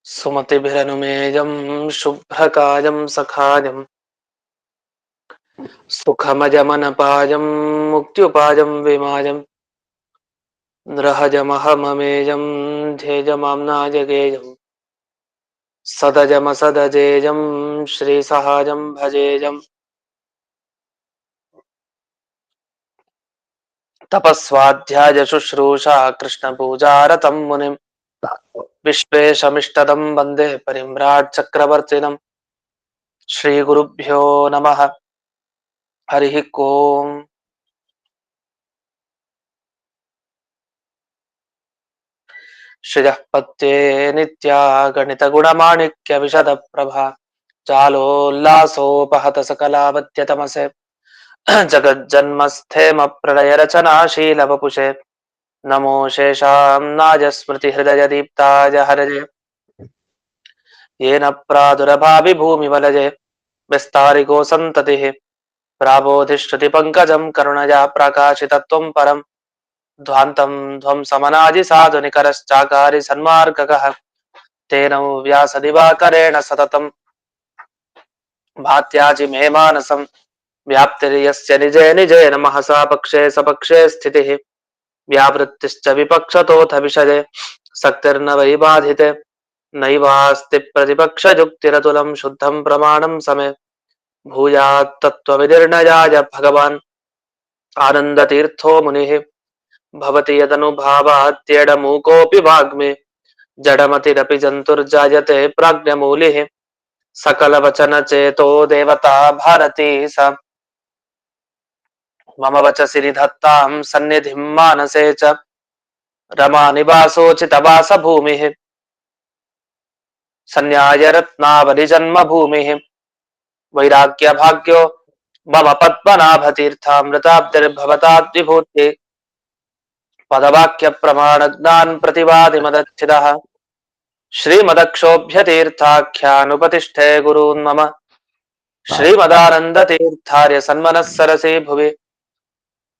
सुमतिभिरनुमेयं शुभ्रकायं सखायं सुखमजमनपायं मुक्त्युपायं विमायं रहजमहममेयं ध्येयमाम्नाजगेयं सदजमसदजेयं श्रीसहायं भजेयं तपस्वाध्याय शुश्रूषा कृष्णपूजारतं मुनिं विश्वेशमिष्टदं वन्दे परिम्राट् चक्रवर्तिनं श्रीगुरुभ्यो नमः। हरिः ओम्। श्रियः पत्ये नित्या गणितगुणमाणिक्य विशदप्रभा जालोल्लासोपहत सकलावत्यतमसे जगज्जन्मस्थेम प्रलयरचनाशीलवपुषे नमो शेषाम्नाय स्मृतिहृदयदीप्ताय हरये येन प्रादुरभाविभूमिवलये विस्तारिको सन्ततिः प्राबोधिश्रुतिपङ्कजं करुणया प्रकाशितत्वं परम् ध्वान्तं ध्वंसमनादि साधुनिकरश्चाकारि सन्मार्गकः तेन व्यासदिवाकरेण सततं भात्याजि मे मानसं व्याप्तिर्यस्य निजे निजेन महसा पक्षे सपक्षे स्थितिः व्यावृत्तिश्च विपक्षतोऽथ विषये सक्तिर्न वै बाधिते नैवास्ति प्रतिपक्षयुक्तिरतुलं शुद्धं प्रमाणं समे भूयात् तत्त्वविनिर्णयाय भगवान् आनन्दतीर्थो मुनिः भवति यदनुभावात्येडमूकोऽपि वाग्मे जडमतिरपि जन्तुर्जायते प्राज्ञमूलिः सकलवचनचेतो देवता भारती स मम वचसि निधत्तां सन्निधिं मानसे च रमानिवासोचितवासभूमिः सन्न्यायरत्नावलिजन्मभूमिः वैराग्यभाग्यो मम पद्मनाभतीर्थामृताब्धिर्भवताद्विभूते पदवाक्यप्रमाणज्ञान् प्रतिवादिमदच्छिदः श्रीमदक्षोभ्यतीर्थाख्यानुपतिष्ठे गुरून् मम श्रीमदानन्दतीर्थार्य सन्मनः सरसे भुवि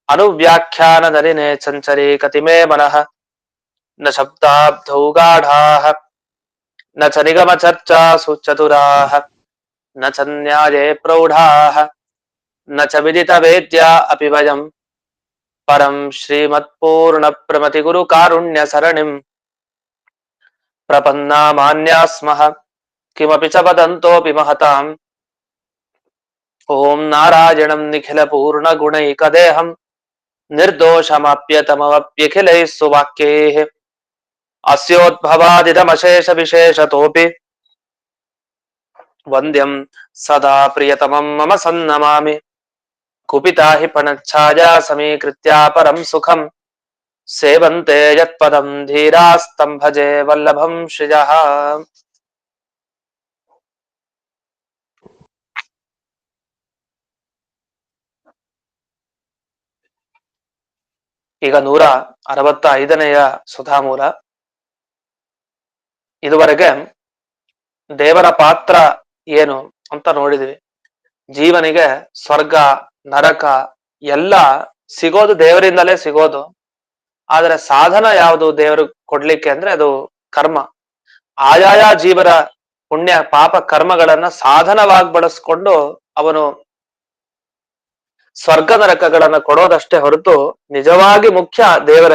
अनुव्याख्यानदलिने चञ्चरे कतिमे मनः न शब्दाब्धौ गाढाः न च निगमचर्चासु चतुराः न च न्याये प्रौढाः न च विदितवेद्या अपि वयम् परं श्रीमत्पूर्णप्रमतिगुरुकारुण्यसरणिम् प्रपन्नामान्याः स्मः किमपि च वदन्तोऽपि महताम् ॐ नारायणं निखिलपूर्णगुणैकदेहं निर्दोषमाप्यतममप्यखिलैः सुवाक्यैः अस्योद्भवादिदमशेषविशेषतोऽपि वन्द्यं सदा प्रियतमं मम सन्नमामि कुपिता हि फणच्छाया समीकृत्या परं सुखं सेवन्ते यत्पदं धीरास्तं भजे वल्लभं श्रियः। ಈಗ 165ನೇಯ ಸುಧಾಮೂಲ. ಇದುವರೆಗೆ ದೇವರ ಪಾತ್ರ ಏನು ಅಂತ ನೋಡಿದ್ವಿ. ಜೀವನಿಗೆ ಸ್ವರ್ಗ ನರಕ ಎಲ್ಲ ಸಿಗೋದು ದೇವರಿಂದಲೇ ಸಿಗೋದು. ಆದರೆ ಸಾಧನ ಯಾವುದು ದೇವರು ಕೊಡ್ಲಿಕ್ಕೆ ಅಂದ್ರೆ ಅದು ಕರ್ಮ. ಆಯಾಯ ಜೀವರ ಪುಣ್ಯ ಪಾಪ ಕರ್ಮಗಳನ್ನ ಸಾಧನವಾಗಿ ಬಳಸ್ಕೊಂಡು ಅವನು ಸ್ವರ್ಗ ನರಕಗಳನ್ನ ಕೊಡೋದಷ್ಟೇ ಹೊರತು ನಿಜವಾಗಿ ಮುಖ್ಯ ದೇವರ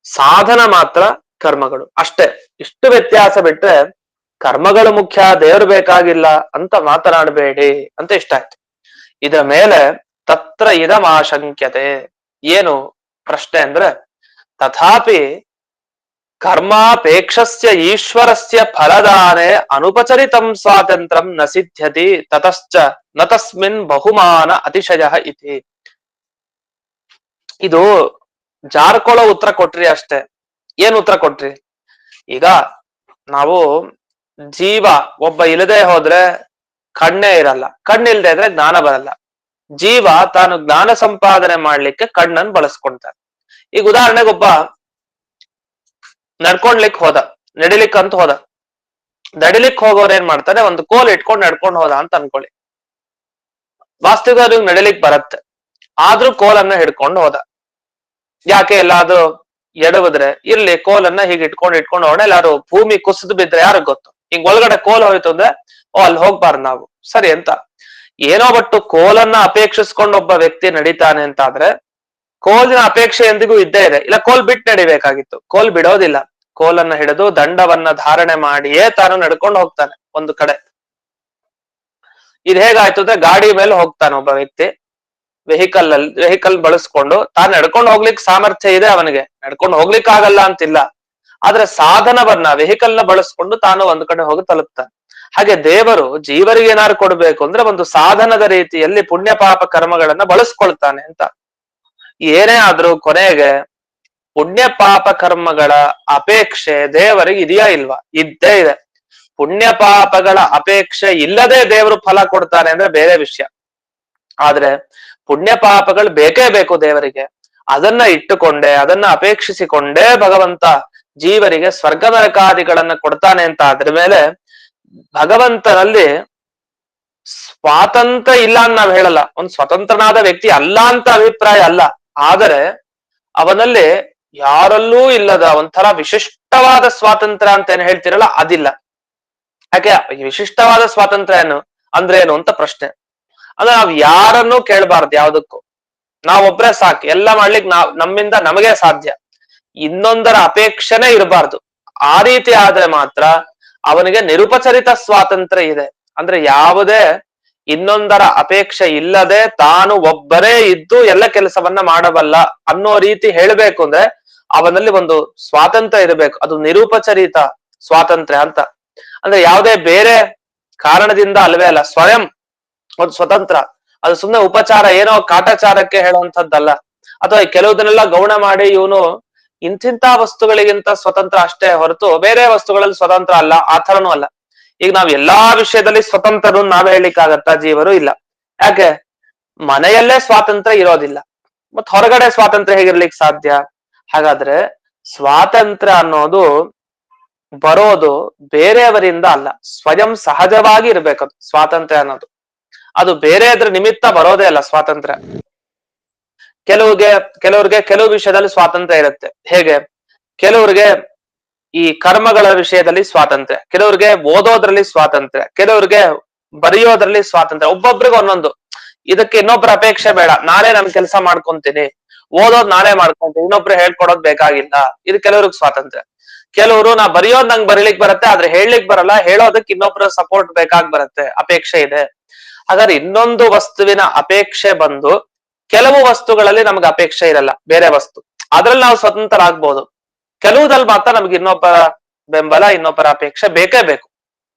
ಸಾಧನ ಮಾತ್ರ ಕರ್ಮಗಳು ಅಷ್ಟೇ. ಇಷ್ಟು ವ್ಯತ್ಯಾಸ ಬಿಟ್ರೆ ಕರ್ಮಗಳು ಮುಖ್ಯ ದೇವರು ಬೇಕಾಗಿಲ್ಲ ಅಂತ ಮಾತನಾಡಬೇಡಿ ಅಂತ ಇಷ್ಟ ಆಯ್ತು. ಇದರ ಮೇಲೆ ತತ್ರ ಇದಮಾಶಂಕ್ಯತೆ ಏನು ಪ್ರಶ್ನೆ ಅಂದ್ರೆ ತಥಾಪಿ ಕರ್ಮಾಪೇಕ್ಷಸ್ಯ ಈಶ್ವರಸ್ಯ ಫಲದಾನೆ ಅನುಪಚರಿತಂ ಸ್ವಾತಂತ್ರ್ಯಂ ನ ಸಿದ್ಧ್ಯತಿ ತತಶ್ಚ ನ ತಸ್ಮಿನ್ ಬಹುಮಾನ ಅತಿಶಯ ಇತಿ. ಇದು ಜಾರ್ಕೊಳ್ಳೋ ಉತ್ತರ ಕೊಟ್ರಿ ಅಷ್ಟೇ. ಏನ್ ಉತ್ತರ ಕೊಟ್ರಿ? ಈಗ ನಾವು ಜೀವ ಒಬ್ಬ ಇಲ್ಲದೆ ಹೋದ್ರೆ ಕಣ್ಣೇ ಇರಲ್ಲ, ಕಣ್ಣಿಲ್ದೆ ಇದ್ರೆ ಜ್ಞಾನ ಬರಲ್ಲ. ಜೀವ ತಾನು ಜ್ಞಾನ ಸಂಪಾದನೆ ಮಾಡ್ಲಿಕ್ಕೆ ಕಣ್ಣನ್ನು ಬಳಸ್ಕೊಳ್ತಾನೆ. ಈಗ ಉದಾಹರಣೆಗೆ ಒಬ್ಬ ನಡ್ಕೊಂಡ್ಲಿಕ್ ಹೋದ, ನಡಿಲಿಕ್ ಅಂತ ಹೋದ. ನಡಿಲಿಕ್ ಹೋಗೋರ್ ಏನ್ ಮಾಡ್ತಾನೆ, ಒಂದು ಕೋಲ್ ಇಟ್ಕೊಂಡು ನಡ್ಕೊಂಡು ಹೋದ ಅಂತ ಅನ್ಕೊಳ್ಳಿ. ವಾಸ್ತವಿಕ ನಡಿಲಿಕ್ ಬರತ್ತೆ, ಆದ್ರೂ ಕೋಲನ್ನ ಹಿಡ್ಕೊಂಡು ಹೋದ. ಯಾಕೆ ಎಲ್ಲಾದ್ರೂ ಎಡವಿದ್ರೆ ಇರ್ಲಿ, ಕೋಲನ್ನ ಹೀಗೆ ಇಟ್ಕೊಂಡು ಹೋಗೋಣ, ಎಲ್ಲಾರು ಭೂಮಿ ಕುಸಿದು ಬಿದ್ರೆ ಯಾರಿಗ್ ಗೊತ್ತು, ಹಿಂಗ್ ಒಳಗಡೆ ಕೋಲ್ ಹೋಯ್ತು ಅಂದ್ರೆ ಓ ಅಲ್ಲಿ ಹೋಗ್ಬಾರ್ದು ನಾವು, ಸರಿ ಅಂತ. ಏನೋ ಬಟ್ಟು ಕೋಲನ್ನ ಅಪೇಕ್ಷಿಸ್ಕೊಂಡು ಒಬ್ಬ ವ್ಯಕ್ತಿ ನಡೀತಾನೆ ಅಂತ ಆದ್ರೆ ಕೋಲಿನ ಅಪೇಕ್ಷೆ ಎಂದಿಗೂ ಇದ್ದೇ ಇದೆ. ಇಲ್ಲ ಕೋಲ್ ಬಿಟ್ಟು ನಡಿಬೇಕಾಗಿತ್ತು, ಕೋಲ್ ಬಿಡೋದಿಲ್ಲ, ಕೋಲನ್ನ ಹಿಡಿದು ದಂಡವನ್ನ ಧಾರಣೆ ಮಾಡಿಯೇ ತಾನು ನಡ್ಕೊಂಡು ಹೋಗ್ತಾನೆ ಒಂದು ಕಡೆ. ಇದು ಹೇಗಾಯ್ತು ಅಂದ್ರೆ ಗಾಡಿ ಮೇಲೆ ಹೋಗ್ತಾನೆ ಒಬ್ಬ ವ್ಯಕ್ತಿ, ವೆಹಿಕಲ್ ಬಳಸ್ಕೊಂಡು ತಾನು ನಡ್ಕೊಂಡು ಹೋಗ್ಲಿಕ್ಕೆ ಸಾಮರ್ಥ್ಯ ಇದೆ ಅವನಿಗೆ, ನಡ್ಕೊಂಡು ಹೋಗ್ಲಿಕ್ಕೆ ಆಗಲ್ಲ ಅಂತಿಲ್ಲ, ಆದ್ರೆ ಸಾಧನವನ್ನ ವೆಹಿಕಲ್ ನ ಬಳಸ್ಕೊಂಡು ತಾನು ಒಂದ್ ಕಡೆ ಹೋಗಿ ತಲುಪ್ತಾನೆ. ಹಾಗೆ ದೇವರು ಜೀವರಿಗೆ ಏನಾದ್ರು ಕೊಡ್ಬೇಕು ಅಂದ್ರೆ ಒಂದು ಸಾಧನದ ರೀತಿಯಲ್ಲಿ ಪುಣ್ಯ ಪಾಪ ಕರ್ಮಗಳನ್ನ ಬಳಸ್ಕೊಳ್ತಾನೆ ಅಂತ. ಏನೇ ಆದ್ರೂ ಕೊನೆಗೆ ಪುಣ್ಯ ಪಾಪ ಕರ್ಮಗಳ ಅಪೇಕ್ಷೆ ದೇವರಿಗೆ ಇದೆಯಾ ಇಲ್ವಾ? ಇದ್ದೇ ಇದೆ. ಪುಣ್ಯ ಪಾಪಗಳ ಅಪೇಕ್ಷೆ ಇಲ್ಲದೆ ದೇವರು ಫಲ ಕೊಡ್ತಾನೆ ಅಂದ್ರೆ ಬೇರೆ ವಿಷಯ. ಆದ್ರೆ ಪುಣ್ಯ ಪಾಪಗಳು ಬೇಕೇ ಬೇಕು ದೇವರಿಗೆ, ಅದನ್ನ ಇಟ್ಟುಕೊಂಡೇ ಅದನ್ನ ಅಪೇಕ್ಷಿಸಿಕೊಂಡೇ ಭಗವಂತ ಜೀವರಿಗೆ ಸ್ವರ್ಗ ನರಕಾದಿಗಳನ್ನ ಕೊಡ್ತಾನೆ ಅಂತ ಅದ್ರ ಮೇಲೆ ಭಗವಂತನಲ್ಲಿ ಸ್ವಾತಂತ್ರ್ಯ ಇಲ್ಲ ಅಂತ ನಾವ್ ಹೇಳಲ್ಲ, ಒಂದ್ ಸ್ವತಂತ್ರನಾದ ವ್ಯಕ್ತಿ ಅಲ್ಲ ಅಂತ ಅಭಿಪ್ರಾಯ ಅಲ್ಲ, ಆದರೆ ಅವನಲ್ಲಿ ಯಾರಲ್ಲೂ ಇಲ್ಲದ ಒಂಥರ ವಿಶಿಷ್ಟವಾದ ಸ್ವಾತಂತ್ರ್ಯ ಅಂತ ಏನ್ ಹೇಳ್ತಿರಲ್ಲ ಅದಿಲ್ಲ. ಯಾಕೆ ವಿಶಿಷ್ಟವಾದ ಸ್ವಾತಂತ್ರ್ಯ ಅಂದ್ರೆ ಏನು ಅಂತ ಪ್ರಶ್ನೆ. ಅಂದ್ರೆ ನಾವ್ ಯಾರನ್ನೂ ಕೇಳಬಾರ್ದು, ಯಾವ್ದಕ್ಕೂ ನಾವೊಬ್ರೆ ಸಾಕು, ಎಲ್ಲ ಮಾಡ್ಲಿಕ್ಕೆ ನಮ್ಮಿಂದ ನಮಗೆ ಸಾಧ್ಯ, ಇನ್ನೊಂದರ ಅಪೇಕ್ಷೆನೇ ಇರಬಾರ್ದು. ಆ ರೀತಿ ಆದ್ರೆ ಮಾತ್ರ ಅವನಿಗೆ ನಿರುಪಚರಿತ ಸ್ವಾತಂತ್ರ್ಯ ಇದೆ. ಅಂದ್ರೆ ಯಾವುದೇ ಇನ್ನೊಂದರ ಅಪೇಕ್ಷೆ ಇಲ್ಲದೆ ತಾನು ಒಬ್ಬರೇ ಇದ್ದು ಎಲ್ಲ ಕೆಲಸವನ್ನ ಮಾಡಬಲ್ಲ ಅನ್ನೋ ರೀತಿ ಹೇಳ್ಬೇಕು ಅಂದ್ರೆ ಅವನಲ್ಲಿ ಒಂದು ಸ್ವಾತಂತ್ರ್ಯ ಇರಬೇಕು, ಅದು ನಿರುಪಚರಿತ ಸ್ವಾತಂತ್ರ್ಯ ಅಂತ. ಅಂದ್ರೆ ಯಾವುದೇ ಬೇರೆ ಕಾರಣದಿಂದ ಅಲ್ವೇ ಅಲ್ಲ, ಸ್ವಯಂ ಒಂದು ಸ್ವತಂತ್ರ, ಅದು ಸುಮ್ಮನೆ ಉಪಚಾರ ಏನೋ ಕಾಟಾಚಾರಕ್ಕೆ ಹೇಳುವಂಥದ್ದಲ್ಲ, ಅಥವಾ ಕೆಲವುದನ್ನೆಲ್ಲ ಗೌಣ ಮಾಡಿ ಇವನು ಇಂತಿಂತ ವಸ್ತುಗಳಿಗಿಂತ ಸ್ವತಂತ್ರ ಅಷ್ಟೇ ಹೊರತು ಬೇರೆ ವಸ್ತುಗಳಲ್ಲಿ ಸ್ವತಂತ್ರ ಅಲ್ಲ, ಆ ಥರನೂ ಅಲ್ಲ. ಈಗ ನಾವ್ ಎಲ್ಲಾ ವಿಷಯದಲ್ಲಿ ಸ್ವತಂತ್ರರು ನಾವೇ ಹೇಳಿಕ್ಕಾಗತ್ತಾ? ಜೀವರು ಇಲ್ಲ. ಯಾಕೆ? ಮನೆಯಲ್ಲೇ ಸ್ವಾತಂತ್ರ್ಯ ಇರೋದಿಲ್ಲ, ಮತ್ ಹೊರಗಡೆ ಸ್ವಾತಂತ್ರ್ಯ ಹೇಗಿರ್ಲಿಕ್ಕೆ ಸಾಧ್ಯ? ಹಾಗಾದ್ರೆ ಸ್ವಾತಂತ್ರ್ಯ ಅನ್ನೋದು ಬರೋದು ಬೇರೆಯವರಿಂದ ಅಲ್ಲ, ಸ್ವಯಂ ಸಹಜವಾಗಿ ಇರ್ಬೇಕದು ಸ್ವಾತಂತ್ರ್ಯ ಅನ್ನೋದು. ಅದು ಬೇರೆಯದ್ರ ನಿಮಿತ್ತ ಬರೋದೇ ಅಲ್ಲ ಸ್ವಾತಂತ್ರ್ಯ. ಕೆಲವ್ರಿಗೆ ಕೆಲವು ವಿಷಯದಲ್ಲಿ ಸ್ವಾತಂತ್ರ್ಯ ಇರುತ್ತೆ. ಹೇಗೆ? ಕೆಲವ್ರಿಗೆ ಈ ಕರ್ಮಗಳ ವಿಷಯದಲ್ಲಿ ಸ್ವಾತಂತ್ರ್ಯ, ಕೆಲವ್ರಿಗೆ ಓದೋದ್ರಲ್ಲಿ ಸ್ವಾತಂತ್ರ್ಯ, ಕೆಲವ್ರಿಗೆ ಬರೆಯೋದ್ರಲ್ಲಿ ಸ್ವಾತಂತ್ರ್ಯ. ಒಬ್ಬೊಬ್ರಿಗೆ ಒಂದೊಂದು. ಇದಕ್ಕೆ ಇನ್ನೊಬ್ರ ಅಪೇಕ್ಷೆ ಬೇಡ, ನಾನೇ ನನ್ ಕೆಲಸ ಮಾಡ್ಕೊಂತೀನಿ, ಓದೋದ್ ನಾನೇ ಮಾಡ್ಕೊಂತೀನಿ, ಇನ್ನೊಬ್ರು ಹೇಳ್ಕೊಡೋದ್ ಬೇಕಾಗಿಲ್ಲ, ಇದು ಕೆಲವ್ರಿಗೆ ಸ್ವಾತಂತ್ರ್ಯ. ಕೆಲವರು ನಾ ಬರೆಯೋದ್ ನಂಗೆ ಬರೀಲಿಕ್ ಬರುತ್ತೆ, ಆದ್ರೆ ಹೇಳಲಿಕ್ ಬರಲ್ಲ, ಹೇಳೋದಕ್ಕೆ ಇನ್ನೊಬ್ರ ಸಪೋರ್ಟ್ ಬೇಕಾಗ್ ಬರುತ್ತೆ, ಅಪೇಕ್ಷೆ ಇದೆ. ಹಾಗಾದ್ರೆ ಇನ್ನೊಂದು ವಸ್ತುವಿನ ಅಪೇಕ್ಷೆ ಬಂದು ಕೆಲವು ವಸ್ತುಗಳಲ್ಲಿ ನಮ್ಗೆ ಅಪೇಕ್ಷೆ ಇರಲ್ಲ, ಬೇರೆ ವಸ್ತು, ಅದ್ರಲ್ಲಿ ನಾವು ಸ್ವತಂತ್ರ ಆಗ್ಬೋದು. ಕೆಲವುದಲ್ಲಿ ಮಾತ್ರ ನಮ್ಗೆ ಇನ್ನೊಬ್ಬರ ಬೆಂಬಲ, ಇನ್ನೊಬ್ಬರ ಅಪೇಕ್ಷೆ ಬೇಕೇ ಬೇಕು.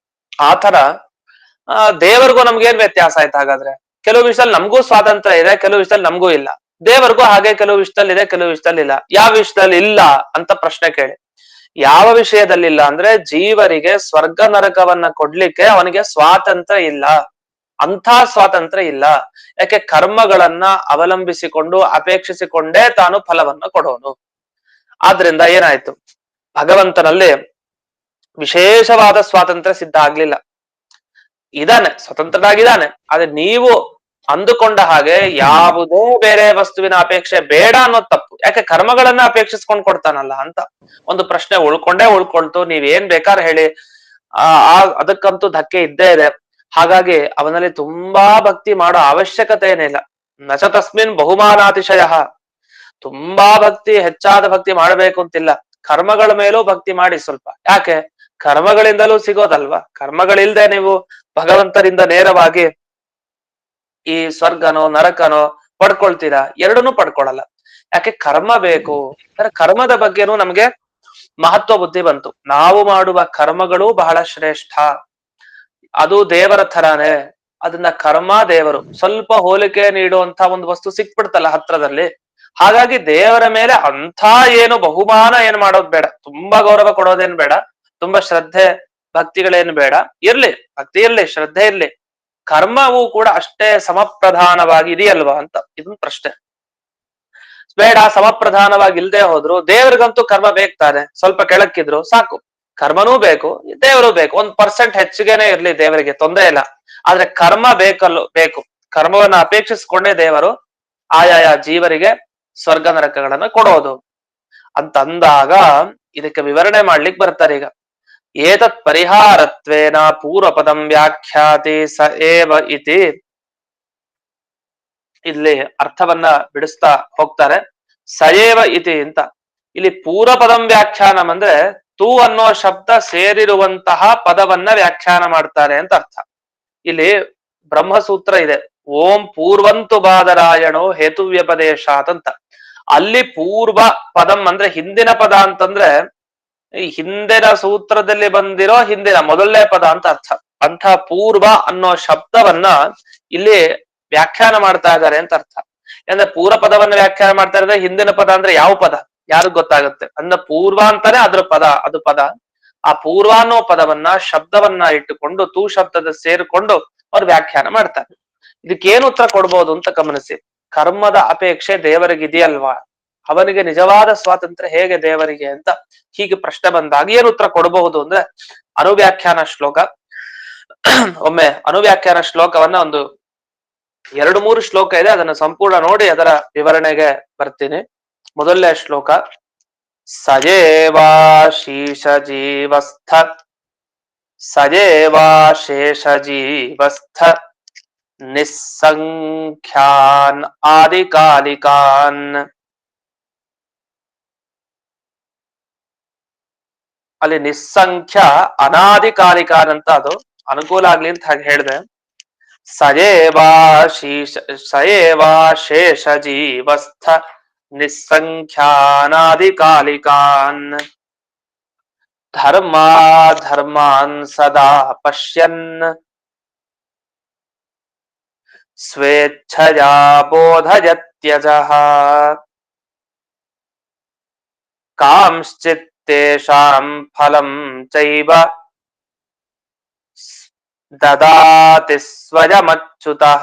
ಆತರ ದೇವರಿಗೂ ನಮ್ಗೇನ್ ವ್ಯತ್ಯಾಸ ಆಯ್ತು ಹಾಗಾದ್ರೆ? ಕೆಲವು ವಿಷಯದಲ್ಲಿ ನಮಗೂ ಸ್ವಾತಂತ್ರ್ಯ ಇದೆ, ಕೆಲವು ವಿಷಯದಲ್ಲಿ ನಮಗೂ ಇಲ್ಲ. ದೇವರಿಗೂ ಹಾಗೆ ಕೆಲವು ವಿಷಯದಲ್ಲಿ ಇದೆ, ಕೆಲವು ವಿಷಯದಲ್ಲಿ ಇಲ್ಲ. ಯಾವ ವಿಷಯದಲ್ಲಿ ಇಲ್ಲ ಅಂತ ಪ್ರಶ್ನೆ ಕೇಳಿ. ಯಾವ ವಿಷಯದಲ್ಲಿ ಇಲ್ಲ ಅಂದ್ರೆ ಜೀವರಿಗೆ ಸ್ವರ್ಗ ನರಕವನ್ನ ಕೊಡ್ಲಿಕ್ಕೆ ಅವನಿಗೆ ಸ್ವಾತಂತ್ರ್ಯ ಇಲ್ಲ, ಅಂಥ ಸ್ವಾತಂತ್ರ್ಯ ಇಲ್ಲ. ಯಾಕೆ? ಕರ್ಮಗಳನ್ನ ಅವಲಂಬಿಸಿಕೊಂಡು ಅಪೇಕ್ಷಿಸಿಕೊಂಡೇ ತಾನು ಫಲವನ್ನ ಕೊಡೋನು. ಆದ್ರಿಂದ ಏನಾಯ್ತು? ಭಗವಂತನಲ್ಲಿ ವಿಶೇಷವಾದ ಸ್ವಾತಂತ್ರ್ಯ ಸಿದ್ಧ ಆಗ್ಲಿಲ್ಲ. ಇದಾನೆ, ಸ್ವತಂತ್ರನಾಗಿದ್ದಾನೆ, ಆದ್ರೆ ನೀವು ಅಂದುಕೊಂಡ ಹಾಗೆ ಯಾವುದೇ ಬೇರೆ ವಸ್ತುವಿನ ಅಪೇಕ್ಷೆ ಬೇಡ ಅನ್ನೋದು ತಪ್ಪು. ಯಾಕೆ? ಕರ್ಮಗಳನ್ನ ಅಪೇಕ್ಷಿಸ್ಕೊಂಡ್ ಕೊಡ್ತಾನಲ್ಲ ಅಂತ ಒಂದು ಪ್ರಶ್ನೆ ಉಳ್ಕೊಳ್ತು. ನೀವೇನ್ ಬೇಕಾದ್ರೆ ಹೇಳಿ, ಅದಕ್ಕಂತೂ ಧಕ್ಕೆ ಇದ್ದೇ ಇದೆ. ಹಾಗಾಗಿ ಅವನಲ್ಲಿ ತುಂಬಾ ಭಕ್ತಿ ಮಾಡೋ ಅವಶ್ಯಕತೆ ಏನಿಲ್ಲ. ನಚ ತಸ್ಮಿನ್ ಬಹುಮಾನಾತಿಶಯ, ತುಂಬಾ ಭಕ್ತಿ, ಹೆಚ್ಚಾದ ಭಕ್ತಿ ಮಾಡಬೇಕು ಅಂತಿಲ್ಲ. ಕರ್ಮಗಳ ಮೇಲೂ ಭಕ್ತಿ ಮಾಡಿ ಸ್ವಲ್ಪ. ಯಾಕೆ? ಕರ್ಮಗಳಿಂದಲೂ ಸಿಗೋದಲ್ವಾ. ಕರ್ಮಗಳಿಲ್ದೆ ನೀವು ಭಗವಂತರಿಂದ ನೇರವಾಗಿ ಈ ಸ್ವರ್ಗನೋ ನರಕನೋ ಪಡ್ಕೊಳ್ತೀರಾ? ಎರಡನ್ನೂ ಪಡ್ಕೊಳಲ್ಲ. ಯಾಕೆ? ಕರ್ಮ ಬೇಕು. ಕರ್ಮದ ಬಗ್ಗೆನೂ ನಮ್ಗೆ ಮಹತ್ವ ಬುದ್ಧಿ ಬಂತು. ನಾವು ಮಾಡುವ ಕರ್ಮಗಳು ಬಹಳ ಶ್ರೇಷ್ಠ, ಅದು ದೇವರ ಥರಾನೇ. ಅದನ್ನ ಕರ್ಮ ದೇವರು ಸ್ವಲ್ಪ ಹೋಲಿಕೆ ನೀಡುವಂತ ಒಂದು ವಸ್ತು ಸಿಕ್ಬಿಡ್ತಲ್ಲ ಹತ್ರದಲ್ಲಿ. ಹಾಗಾಗಿ ದೇವರ ಮೇಲೆ ಅಂಥ ಏನು ಬಹುಮಾನ ಏನ್ ಮಾಡೋದ್ ಬೇಡ, ತುಂಬಾ ಗೌರವ ಕೊಡೋದೇನ್ ಬೇಡ, ತುಂಬಾ ಶ್ರದ್ಧೆ ಭಕ್ತಿಗಳೇನು ಬೇಡ. ಇರ್ಲಿ ಭಕ್ತಿ ಇರ್ಲಿ, ಶ್ರದ್ಧೆ ಇರ್ಲಿ, ಕರ್ಮವೂ ಕೂಡ ಅಷ್ಟೇ ಸಮಪ್ರಧಾನವಾಗಿ ಇದೆಯಲ್ವಾ ಅಂತ ಇದೊಂದು ಪ್ರಶ್ನೆ. ಬೇಡ, ಸಮಪ್ರಧಾನವಾಗಿ ಇಲ್ದೇ ಹೋದ್ರು ದೇವ್ರಿಗಂತೂ ಕರ್ಮ ಬೇಕಾನೆ. ಸ್ವಲ್ಪ ಕೆಳಕ್ಕಿದ್ರು ಸಾಕು, ಕರ್ಮನೂ ಬೇಕು, ದೇವರು ಬೇಕು. 1% ಹೆಚ್ಚಿಗೆನೆ ಇರ್ಲಿ, ದೇವರಿಗೆ ತೊಂದರೆ ಇಲ್ಲ. ಆದ್ರೆ ಕರ್ಮ ಬೇಕು. ಕರ್ಮವನ್ನ ಅಪೇಕ್ಷಿಸ್ಕೊಂಡೇ ದೇವರು ಆಯಾಯ ಜೀವರಿಗೆ ಸ್ವರ್ಗ ನರಕಗಳನ್ನ ಕೊಡೋದು ಅಂತ ಅಂದಾಗ ಇದಕ್ಕೆ ವಿವರಣೆ ಮಾಡ್ಲಿಕ್ಕೆ ಬರ್ತಾರೆ ಈಗ. ಏತತ್ ಪರಿಹಾರತ್ವೇನ ಪೂರ್ವ ಪದಂ ವ್ಯಾಖ್ಯಾತಿ ಸ ಏವ ಇತಿ. ಇಲ್ಲಿ ಅರ್ಥವನ್ನ ಬಿಡಿಸ್ತಾ ಹೋಗ್ತಾರೆ. ಸಯೇವ ಇತಿ ಅಂತ. ಇಲ್ಲಿ ಪೂರ್ವ ಪದಂ ವ್ಯಾಖ್ಯಾನಂ ಅಂದ್ರೆ ತೂ ಅನ್ನೋ ಶಬ್ದ ಸೇರಿರುವಂತಹ ಪದವನ್ನ ವ್ಯಾಖ್ಯಾನ ಮಾಡ್ತಾರೆ ಅಂತ ಅರ್ಥ. ಇಲ್ಲಿ ಬ್ರಹ್ಮಸೂತ್ರ ಇದೆ, ಓಂ ಪೂರ್ವಂತು ಬಾದರಾಯಣೋ ಹೇತುವ್ಯಪದೇಶಾತ್ ಅಂತ. ಅಲ್ಲಿ ಪೂರ್ವ ಪದಂ ಅಂದ್ರೆ ಹಿಂದಿನ ಪದ ಅಂತಂದ್ರೆ ಈ ಹಿಂದಿನ ಸೂತ್ರದಲ್ಲಿ ಬಂದಿರೋ ಹಿಂದಿನ ಮೊದಲನೇ ಪದ ಅಂತ ಅರ್ಥ. ಅಂಥ ಪೂರ್ವ ಅನ್ನೋ ಶಬ್ದವನ್ನ ಇಲ್ಲಿ ವ್ಯಾಖ್ಯಾನ ಮಾಡ್ತಾ ಇದ್ದಾರೆ ಅಂತ ಅರ್ಥ. ಅಂದ್ರೆ ಪೂರ್ವ ಪದವನ್ನ ವ್ಯಾಖ್ಯಾನ ಮಾಡ್ತಾ ಇದ್ರೆ ಹಿಂದಿನ ಪದ ಅಂದ್ರೆ ಯಾವ ಪದ ಯಾರಿಗ್ ಗೊತ್ತಾಗುತ್ತೆ? ಅಂದ್ರೆ ಪೂರ್ವ ಅಂತಾನೆ ಅದ್ರ ಪದ, ಅದು ಪದ. ಆ ಪೂರ್ವ ಅನ್ನೋ ಪದವನ್ನ ಶಬ್ದವನ್ನ ಇಟ್ಟುಕೊಂಡು ತೂ ಶಬ್ದದ ಸೇರಿಕೊಂಡು ಅವ್ರು ವ್ಯಾಖ್ಯಾನ ಮಾಡ್ತಾರೆ. ಇದಕ್ಕೇನು ಉತ್ತರ ಕೊಡ್ಬೋದು ಅಂತ ಗಮನಿಸಿ. ಕರ್ಮದ ಅಪೇಕ್ಷೆ ದೇವರಿಗೆ ಇದೆಯಲ್ವಾ, ಅವನಿಗೆ ನಿಜವಾದ ಸ್ವಾತಂತ್ರ್ಯ ಹೇಗೆ ದೇವರಿಗೆ ಅಂತ ಹೀಗೆ ಪ್ರಶ್ನೆ ಬಂದಾಗ ಏನು ಉತ್ತರ ಕೊಡಬಹುದು ಅಂದ್ರೆ ಅನುವ್ಯಾಖ್ಯಾನ ಶ್ಲೋಕ. ಒಮ್ಮೆ ಅನುವ್ಯಾಖ್ಯಾನ ಶ್ಲೋಕವನ್ನ ಒಂದು 2-3 ಶ್ಲೋಕ ಇದೆ, ಅದನ್ನು ಸಂಪೂರ್ಣ ನೋಡಿ ಅದರ ವಿವರಣೆಗೆ ಬರ್ತೀನಿ. ಮೊದಲನೇ ಶ್ಲೋಕ. ಸಜೇವಾಶೀಷ ಜೀವಸ್ಥ ಸಜೇವಾಶೇಷ ಜೀವಸ್ಥ ನಿಸ್ಸಂಖ್ಯಾನ್ ಆದಿಕಾಲಿಕಾನ್. ಅಲ್ಲಿ ನಿಸ್ಸಂಖ್ಯ ಅನಾದಿಕಾಲಿಕಾನ್ ಅಂತ, ಅದು ಅನುಕೂಲ ಆಗ್ಲಿ ಅಂತ ಹಾಗೆ ಹೇಳಿದೆ. ಸಯೇವಾಶೇಷ ಜೀವಸ್ಥ ನಿಸ್ಸಂಖ್ಯಾನಾದಿಕಾಲಿಕಾನ್ ಧರ್ಮಾನ್ ಸದಾ ಪಶ್ಯನ್ ಸ್ವೇಚ್ಛಯಾ ಬೋಧಯತ್ಯಜಃ ಕಾಂಶ್ಚಿತ್ತೇಷಾಂ ಫಲಂ ಚೈವ ದದಾತಿ ಸ್ವಯಮಚ್ಯುತಃ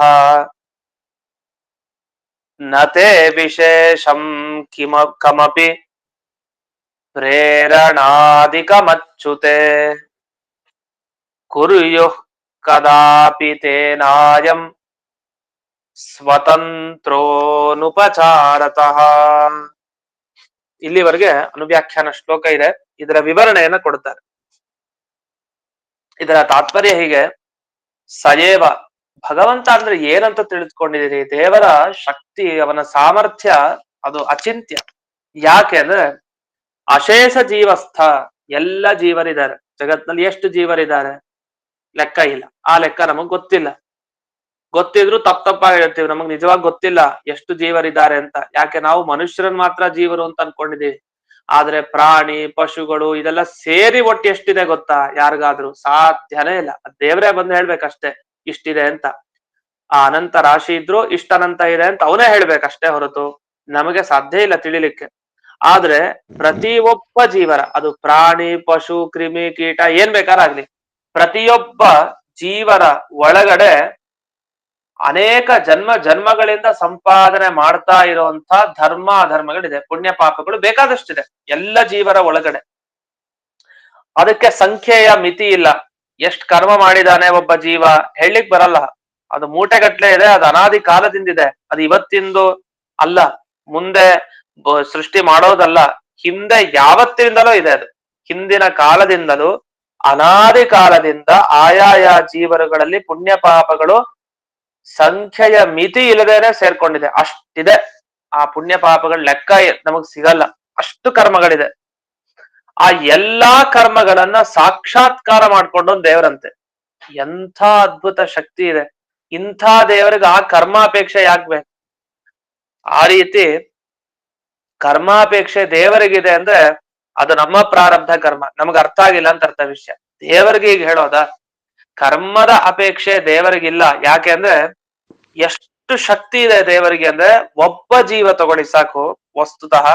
ನತೇ ವಿಶೇಷಂ ಕಮಪಿ ಪ್ರೇರಣಾದಿಕಮಚ್ಯುತೆ ಕುರ್ಯುಃ ಕದಾಪಿ ತೇನಾಯಂ ಸ್ವತಂತ್ರೋನುಪಚಾರತಃ. ಇಲ್ಲಿವರೆಗೆ ಅನುವ್ಯಾಖ್ಯಾನ ಶ್ಲೋಕ ಇದೆ, ಇದರ ವಿವರಣೆಯನ್ನ ಕೊಡ್ತಾರೆ. ಇದರ ತಾತ್ಪರ್ಯ ಹೀಗೆ. ಸಯೇವ, ಭಗವಂತ ಅಂದ್ರೆ ಏನಂತ ತಿಳಿದುಕೊಂಡಿದ್ದೀರಿ? ದೇವರ ಶಕ್ತಿ, ಅವನ ಸಾಮರ್ಥ್ಯ ಅದು ಅಚಿಂತ್ಯ. ಯಾಕೆ ಅಂದ್ರೆ ಅಶೇಷ ಜೀವಸ್ಥ, ಎಲ್ಲ ಜೀವರಿದ್ದಾರೆ ಜಗತ್ನಲ್ಲಿ. ಎಷ್ಟು ಜೀವರಿದ್ದಾರೆ ಲೆಕ್ಕ ಇಲ್ಲ. ಆ ಲೆಕ್ಕ ನಮಗ್ ಗೊತ್ತಿಲ್ಲ. ಗೊತ್ತಿದ್ರು ತಪ್ಪಾಗಿ ಹೇಳ್ತೀವಿ, ನಮಗ್ ನಿಜವಾಗಿ ಗೊತ್ತಿಲ್ಲ ಎಷ್ಟು ಜೀವರಿದ್ದಾರೆ ಅಂತ. ಯಾಕೆ? ನಾವು ಮನುಷ್ಯರನ್ ಮಾತ್ರ ಜೀವರು ಅಂತ ಅನ್ಕೊಂಡಿದೀವಿ. ಆದ್ರೆ ಪ್ರಾಣಿ ಪಶುಗಳು ಇದೆಲ್ಲ ಸೇರಿ ಒಟ್ಟು ಎಷ್ಟಿದೆ ಗೊತ್ತಾ? ಯಾರಿಗಾದ್ರೂ ಸಾಧ್ಯನೇ ಇಲ್ಲ. ದೇವರೇ ಬಂದು ಹೇಳ್ಬೇಕಷ್ಟೇ ಇಷ್ಟಿದೆ ಅಂತ. ಆ ಅನಂತ ರಾಶಿ ಇದ್ರು ಇಷ್ಟ ಅನಂತ ಇದೆ ಅಂತ ಅವನೇ ಹೇಳ್ಬೇಕಷ್ಟೇ ಹೊರತು ನಮಗೆ ಸಾಧ್ಯ ಇಲ್ಲ ತಿಳಿಲಿಕ್ಕೆ. ಆದ್ರೆ ಪ್ರತಿಯೊಬ್ಬ ಜೀವರ, ಅದು ಪ್ರಾಣಿ ಪಶು ಕ್ರಿಮಿ ಕೀಟ ಏನ್ ಬೇಕಾರಾಗ್ಲಿ, ಪ್ರತಿಯೊಬ್ಬ ಜೀವರ ಒಳಗಡೆ ಅನೇಕ ಜನ್ಮಗಳಿಂದ ಸಂಪಾದನೆ ಮಾಡ್ತಾ ಇರುವಂತ ಧರ್ಮ ಅಧರ್ಮಗಳಿದೆ, ಪುಣ್ಯ ಪಾಪಗಳು ಬೇಕಾದಷ್ಟಿದೆ ಎಲ್ಲ ಜೀವರ ಒಳಗಡೆ. ಅದಕ್ಕೆ ಸಂಖ್ಯೆಯ ಮಿತಿ ಇಲ್ಲ. ಎಷ್ಟ್ ಕರ್ಮ ಮಾಡಿದಾನೆ ಒಬ್ಬ ಜೀವ ಹೇಳಲಿಕ್ ಬರಲ್ಲ. ಅದು ಮೂಟೆಗಟ್ಲೆ ಇದೆ, ಅದು ಅನಾದಿ ಕಾಲದಿಂದಿದೆ. ಅದು ಇವತ್ತಿಂದು ಅಲ್ಲ, ಮುಂದೆ ಸೃಷ್ಟಿ ಮಾಡೋದಲ್ಲ, ಹಿಂದೆ ಯಾವತ್ತಿಂದಲೂ ಇದೆ. ಅದು ಹಿಂದಿನ ಕಾಲದಿಂದಲೂ ಅನಾದಿ ಕಾಲದಿಂದ ಆಯಾಯ ಜೀವರುಗಳಲ್ಲಿ ಪುಣ್ಯ ಪಾಪಗಳು ಸಂಖ್ಯೆಯ ಮಿತಿ ಇಲ್ಲದೇನೆ ಸೇರ್ಕೊಂಡಿದೆ. ಅಷ್ಟಿದೆ. ಆ ಪುಣ್ಯ ಪಾಪಗಳ ಲೆಕ್ಕ ನಮಗ್ ಸಿಗಲ್ಲ, ಅಷ್ಟು ಕರ್ಮಗಳಿದೆ. ಆ ಎಲ್ಲಾ ಕರ್ಮಗಳನ್ನ ಸಾಕ್ಷಾತ್ಕಾರ ಮಾಡ್ಕೊಂಡು ದೇವರಂತೆ. ಎಂಥ ಅದ್ಭುತ ಶಕ್ತಿ ಇದೆ. ಇಂಥ ದೇವರಿಗೆ ಆ ಕರ್ಮಾಪೇಕ್ಷೆ ಯಾಕ್ಬೇಕು? ಆ ರೀತಿ ಕರ್ಮಾಪೇಕ್ಷೆ ದೇವರಿಗಿದೆ ಅಂದ್ರೆ ಅದು ನಮ್ಮ ಪ್ರಾರಬ್ಧ ಕರ್ಮ, ನಮಗ್ ಅರ್ಥ ಆಗಿಲ್ಲ ಅಂತ ಅರ್ಥ ವಿಷಯ. ದೇವರಿಗೆ ಈಗ ಹೇಳೋದ ಕರ್ಮದ ಅಪೇಕ್ಷೆ ದೇವರಿಗಿಲ್ಲ. ಯಾಕೆ ಅಂದ್ರೆ ಎಷ್ಟು ಶಕ್ತಿ ಇದೆ ದೇವರಿಗೆ ಅಂದ್ರೆ, ಒಬ್ಬ ಜೀವ ತಗೊಳ್ಳಿ ಸಾಕು. ವಸ್ತುತಃ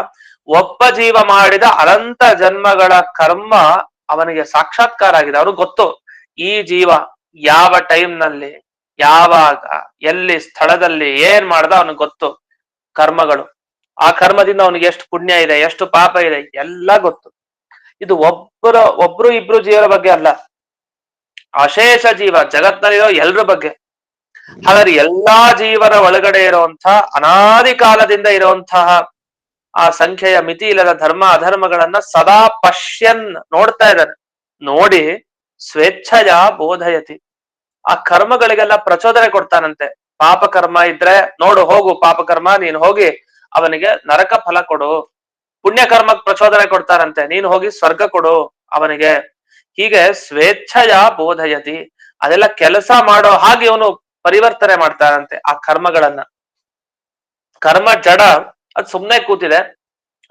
ಒಬ್ಬ ಜೀವ ಮಾಡಿದ ಅನಂತ ಜನ್ಮಗಳ ಕರ್ಮ ಅವನಿಗೆ ಸಾಕ್ಷಾತ್ಕಾರ ಆಗಿದೆ. ಅವ್ರಿಗೆ ಗೊತ್ತು ಈ ಜೀವ ಯಾವ ಟೈಮ್ ನಲ್ಲಿ, ಯಾವಾಗ, ಎಲ್ಲಿ, ಸ್ಥಳದಲ್ಲಿ ಏನ್ ಮಾಡ್ದ ಅವನಿಗೆ ಗೊತ್ತು. ಕರ್ಮಗಳು, ಆ ಕರ್ಮದಿಂದ ಅವನಿಗೆ ಎಷ್ಟು ಪುಣ್ಯ ಇದೆ, ಎಷ್ಟು ಪಾಪ ಇದೆ ಎಲ್ಲ ಗೊತ್ತು. ಇದು ಒಬ್ರು ಇಬ್ರು ಜೀವರ ಬಗ್ಗೆ ಅಲ್ಲ, ಅಶೇಷ ಜೀವ ಜಗತ್ನಲ್ಲಿರೋ ಎಲ್ರ ಬಗ್ಗೆ. ಹಾಗಾದ್ರೆ ಎಲ್ಲಾ ಜೀವನ ಒಳಗಡೆ ಇರುವಂತಹ ಅನಾದಿ ಕಾಲದಿಂದ ಇರುವಂತಹ ಆ ಸಂಖ್ಯೆಯ ಮಿತಿ ಇಲ್ಲದ ಧರ್ಮ ಅಧರ್ಮಗಳನ್ನ ಸದಾ ಪಶ್ಯನ್ ನೋಡ್ತಾ ಇದ್ದಾನೆ. ನೋಡಿ ಸ್ವೇಚ್ಛಯ ಬೋಧಯತಿ, ಆ ಕರ್ಮಗಳಿಗೆಲ್ಲ ಪ್ರಚೋದನೆ ಕೊಡ್ತಾನಂತೆ. ಪಾಪ ಕರ್ಮ ಇದ್ರೆ ನೋಡು, ಹೋಗು ಪಾಪಕರ್ಮ, ನೀನು ಹೋಗಿ ಅವನಿಗೆ ನರಕ ಫಲ ಕೊಡು. ಪುಣ್ಯ ಕರ್ಮಕ್ಕೆ ಪ್ರಚೋದನೆ ಕೊಡ್ತಾರಂತೆ, ನೀನು ಹೋಗಿ ಸ್ವರ್ಗ ಕೊಡು ಅವನಿಗೆ. ಹೀಗೆ ಸ್ವೇಚ್ಛಯ ಬೋಧಯತಿ, ಅದೆಲ್ಲ ಕೆಲಸ ಮಾಡೋ ಹಾಗೆ ಇವನು ಪರಿವರ್ತನೆ ಮಾಡ್ತಾನಂತೆ ಆ ಕರ್ಮಗಳನ್ನ. ಕರ್ಮ ಜಡ, ಅದು ಸುಮ್ನೆ ಕೂತಿದೆ,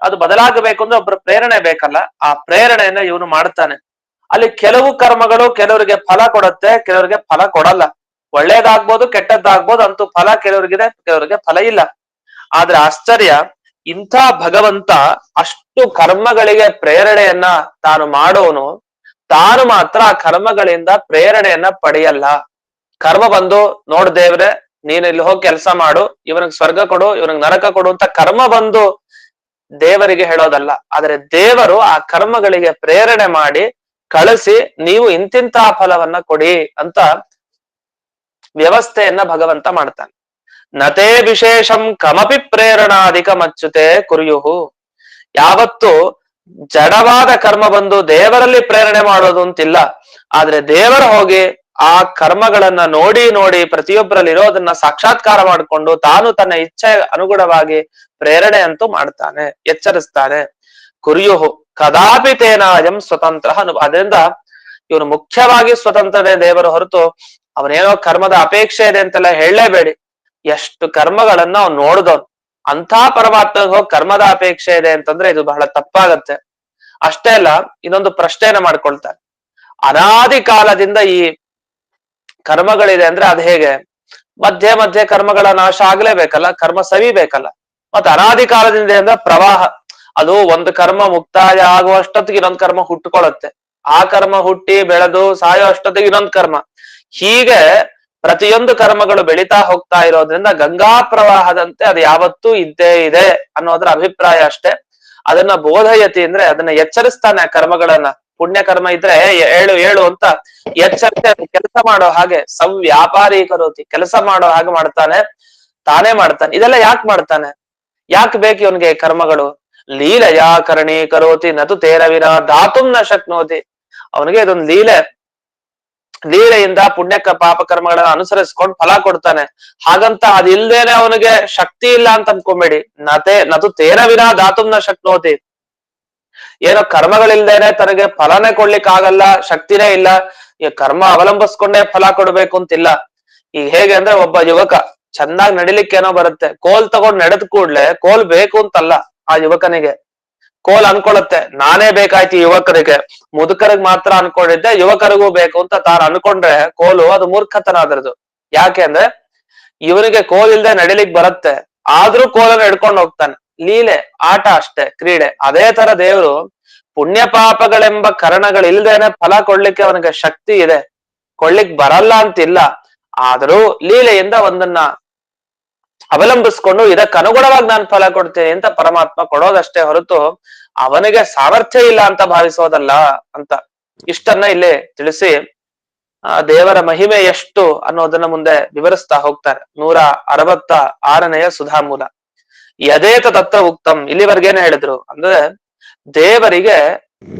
ಅದು ಬದಲಾಗಬೇಕು ಅಂದ್ರೆ ಒಬ್ಬರ ಪ್ರೇರಣೆ ಬೇಕಲ್ಲ, ಆ ಪ್ರೇರಣೆಯನ್ನ ಇವನು ಮಾಡ್ತಾನೆ. ಅಲ್ಲಿ ಕೆಲವು ಕರ್ಮಗಳು ಕೆಲವರಿಗೆ ಫಲ ಕೊಡುತ್ತೆ, ಕೆಲವರಿಗೆ ಫಲ ಕೊಡಲ್ಲ. ಒಳ್ಳೇದಾಗ್ಬೋದು ಕೆಟ್ಟದ್ದಾಗ್ಬೋದು, ಅಂತೂ ಫಲ ಕೆಲವರಿಗಿದೆ, ಕೆಲವರಿಗೆ ಫಲ ಇಲ್ಲ. ಆದ್ರೆ ಆಶ್ಚರ್ಯ, ಇಂಥ ಭಗವಂತ ಅಷ್ಟು ಕರ್ಮಗಳಿಗೆ ಪ್ರೇರಣೆಯನ್ನ ತಾನು ಮಾಡೋನು, ತಾನು ಮಾತ್ರ ಆ ಕರ್ಮಗಳಿಂದ ಪ್ರೇರಣೆಯನ್ನ ಪಡೆಯಲ್ಲ. ಕರ್ಮ ಬಂದು, ನೋಡ್ ದೇವ್ರೆ ನೀನ್ ಇಲ್ಲಿ ಹೋಗಿ ಕೆಲಸ ಮಾಡು, ಇವನಿಗೆ ಸ್ವರ್ಗ ಕೊಡು, ಇವನಿಗೆ ನರಕ ಕೊಡು ಅಂತ ಕರ್ಮ ಬಂದು ದೇವರಿಗೆ ಹೇಳೋದಲ್ಲ. ಆದ್ರೆ ದೇವರು ಆ ಕರ್ಮಗಳಿಗೆ ಪ್ರೇರಣೆ ಮಾಡಿ ಕಳಿಸಿ, ನೀವು ಇಂತಿಂತ ಫಲವನ್ನ ಕೊಡಿ ಅಂತ ವ್ಯವಸ್ಥೆಯನ್ನ ಭಗವಂತ ಮಾಡ್ತಾನೆ. ನತೇ ವಿಶೇಷಂ ಕಮಪಿ ಪ್ರೇರಣಾಧಿಕ ಮಚ್ಚುತೆ ಕುರ್ಯುಹು. ಯಾವತ್ತು ಜಡವಾದ ಕರ್ಮ ಬಂದು ದೇವರಲ್ಲಿ ಪ್ರೇರಣೆ ಮಾಡೋದು ಅಂತಿಲ್ಲ. ಆದ್ರೆ ದೇವರು ಹೋಗಿ ಆ ಕರ್ಮಗಳನ್ನ ನೋಡಿ ನೋಡಿ ಪ್ರತಿಯೊಬ್ಬರಲ್ಲಿ ಇರೋದನ್ನ ಸಾಕ್ಷಾತ್ಕಾರ ಮಾಡಿಕೊಂಡು ತಾನು ತನ್ನ ಇಚ್ಛೆ ಅನುಗುಣವಾಗಿ ಪ್ರೇರಣೆ ಅಂತೂ ಮಾಡ್ತಾನೆ, ಎಚ್ಚರಿಸ್ತಾನೆ. ಕುರ್ಯುಹು ಕದಾಪಿ ತೇನಾಯಂ ಸ್ವತಂತ್ರ. ಅದರಿಂದ ಇವನು ಮುಖ್ಯವಾಗಿ ಸ್ವತಂತ್ರನೇ ದೇವರು ಹೊರತು ಅವನೇನೋ ಕರ್ಮದ ಅಪೇಕ್ಷೆ ಇದೆ ಅಂತೆಲ್ಲ ಹೇಳಲೇಬೇಡಿ. ಎಷ್ಟು ಕರ್ಮಗಳನ್ನ ಅವ್ನು ನೋಡ್ದವ್ನು, ಅಂಥ ಪರಮಾತ್ಮಗೆ ಹೋಗಿ ಕರ್ಮದ ಅಪೇಕ್ಷೆ ಇದೆ ಅಂತಂದ್ರೆ ಇದು ಬಹಳ ತಪ್ಪಾಗತ್ತೆ. ಅಷ್ಟೇ ಅಲ್ಲ, ಇನ್ನೊಂದು ಪ್ರಶ್ನೆಯನ್ನ ಮಾಡ್ಕೊಳ್ತಾರೆ. ಅನಾದಿ ಕಾಲದಿಂದ ಈ ಕರ್ಮಗಳಿದೆ ಅಂದ್ರೆ ಅದು ಹೇಗೆ? ಮಧ್ಯೆ ಮಧ್ಯೆ ಕರ್ಮಗಳ ನಾಶ ಆಗ್ಲೇಬೇಕಲ್ಲ, ಕರ್ಮ ಸವಿಬೇಕಲ್ಲ. ಮತ್ತೆ ಅನಾದಿ ಕಾಲದಿಂದ ಅಂದ್ರೆ ಪ್ರವಾಹ, ಅದು ಒಂದು ಕರ್ಮ ಮುಕ್ತಾಯ ಆಗುವಷ್ಟೊತ್ತಿಗೆ ಇನ್ನೊಂದು ಕರ್ಮ ಹುಟ್ಟುಕೊಳ್ಳುತ್ತೆ, ಆ ಕರ್ಮ ಹುಟ್ಟಿ ಬೆಳೆದು ಸಾಯೋ ಅಷ್ಟೊತ್ತಿಗೆ ಇನ್ನೊಂದು ಕರ್ಮ. ಹೀಗೆ ಪ್ರತಿಯೊಂದು ಕರ್ಮಗಳು ಬೆಳೀತಾ ಹೋಗ್ತಾ ಇರೋದ್ರಿಂದ ಗಂಗಾ ಪ್ರವಾಹದಂತೆ ಅದು ಯಾವತ್ತೂ ಇದ್ದೇ ಇದೆ ಅನ್ನೋದ್ರ ಅಭಿಪ್ರಾಯ ಅಷ್ಟೇ. ಅದನ್ನ ಬೋಧಯತಿ ಅಂದ್ರೆ ಅದನ್ನ ಎಚ್ಚರಿಸ್ತಾನೆ. ಕರ್ಮಗಳನ್ನ, ಪುಣ್ಯ ಕರ್ಮ ಇದ್ರೆ ಏಳು ಏಳು ಅಂತ ಎಚ್ಚರಿಸಿ ಕೆಲಸ ಮಾಡೋ ಹಾಗೆ, ಸವ್ಯಾಪಾರಿ ಕರೋತಿ, ಕೆಲಸ ಮಾಡೋ ಹಾಗೆ ಮಾಡ್ತಾನೆ, ತಾನೇ ಮಾಡ್ತಾನೆ. ಇದೆಲ್ಲ ಯಾಕೆ ಮಾಡ್ತಾನೆ? ಯಾಕೆ ಬೇಕು ಇವನ್ಗೆ ಕರ್ಮಗಳು? ಲೀಲೆಯ ಕರಣಿ ಕರೋತಿ ನತು ತೇರವಿನ ಧಾತುಂ ನ ಶಕ್ನೋತಿ. ಅವನಿಗೆ ಇದೊಂದು ಲೀಲೆ, ಲೀಲೆಯಿಂದ ಪುಣ್ಯ ಪಾಪ ಕರ್ಮಗಳನ್ನ ಅನುಸರಿಸ್ಕೊಂಡು ಫಲ ಕೊಡ್ತಾನೆ. ಹಾಗಂತ ಅದಿಲ್ದೇನೆ ಅವನಿಗೆ ಶಕ್ತಿ ಇಲ್ಲ ಅಂತ ಅನ್ಕೊಂಬೇಡಿ. ನತು ತೇರವಿನ ಧಾತುಂ ನ ಶಕ್ನೋತಿ. ಏನೋ ಕರ್ಮಗಳಿಲ್ದೇನೆ ತನಗೆ ಫಲನೇ ಕೊಡ್ಲಿಕ್ಕೆ ಆಗಲ್ಲ, ಶಕ್ತಿನೇ ಇಲ್ಲ, ಈ ಕರ್ಮ ಅವಲಂಬಿಸ್ಕೊಂಡೇ ಫಲ ಕೊಡ್ಬೇಕು ಅಂತಿಲ್ಲ. ಈಗ ಹೇಗೆ ಅಂದ್ರೆ, ಒಬ್ಬ ಯುವಕ ಚೆನ್ನಾಗಿ ನಡಿಲಿಕ್ಕೇನೋ ಬರುತ್ತೆ, ಕೋಲ್ ತಗೊಂಡ್ ನಡೆದ ಕೂಡ್ಲೆ ಕೋಲ್ ಬೇಕು ಅಂತಲ್ಲ ಆ ಯುವಕನಿಗೆ. ಕೋಲ್ ಅನ್ಕೊಳತ್ತೆ ನಾನೇ ಬೇಕಾಯ್ತು ಯುವಕರಿಗೆ, ಮುದುಕರಿಗೆ ಮಾತ್ರ ಅನ್ಕೊಂಡಿದ್ದೆ, ಯುವಕರಿಗೂ ಬೇಕು ಅಂತ ತಾನು ಅನ್ಕೊಂಡ್ರೆ ಕೋಲು ಅದು ಮೂರ್ಖತನ ಅದರದು. ಯಾಕೆ ಅಂದ್ರೆ ಇವನಿಗೆ ಕೋಲ್ ಇಲ್ದೆ ನಡಿಲಿಕ್ ಬರುತ್ತೆ, ಆದ್ರೂ ಕೋಲನ್ನು ಹಿಡ್ಕೊಂಡು ಹೋಗ್ತಾನೆ. ಲೀಲೆ, ಆಟ ಅಷ್ಟೇ, ಕ್ರೀಡೆ. ಅದೇ ತರ ದೇವರು ಪುಣ್ಯ ಪಾಪಗಳೆಂಬ ಕರಣಗಳಿಲ್ದೇನೆ ಫಲ ಕೊಡ್ಲಿಕ್ಕೆ ಅವನಿಗೆ ಶಕ್ತಿ ಇದೆ, ಕೊಡ್ಲಿಕ್ ಬರಲ್ಲ ಅಂತಿಲ್ಲ. ಆದ್ರೂ ಲೀಲೆಯಿಂದ ಒಂದನ್ನ ಅವಲಂಬಿಸ್ಕೊಂಡು ಇದಕ್ಕೆ ಅನುಗುಣವಾಗಿ ನಾನು ಫಲ ಕೊಡ್ತೇನೆ ಅಂತ ಪರಮಾತ್ಮ ಕೊಡೋದಷ್ಟೇ ಹೊರತು ಅವನಿಗೆ ಸಾಮರ್ಥ್ಯ ಇಲ್ಲ ಅಂತ ಭಾವಿಸೋದಲ್ಲ ಅಂತ. ಇಷ್ಟನ್ನ ಇಲ್ಲಿ ತಿಳಿಸಿ ಆ ದೇವರ ಮಹಿಮೆ ಎಷ್ಟು ಅನ್ನೋದನ್ನ ಮುಂದೆ ವಿವರಿಸ್ತಾ ಹೋಗ್ತಾರೆ. 166ನೆಯ ಸುಧಾಮೂಲ. ಯದೇತ ತತ್ರ ಉಕ್ತಂ. ಇಲ್ಲಿವರೆಗೇನೆ ಹೇಳಿದ್ರು ಅಂದ್ರೆ, ದೇವರಿಗೆ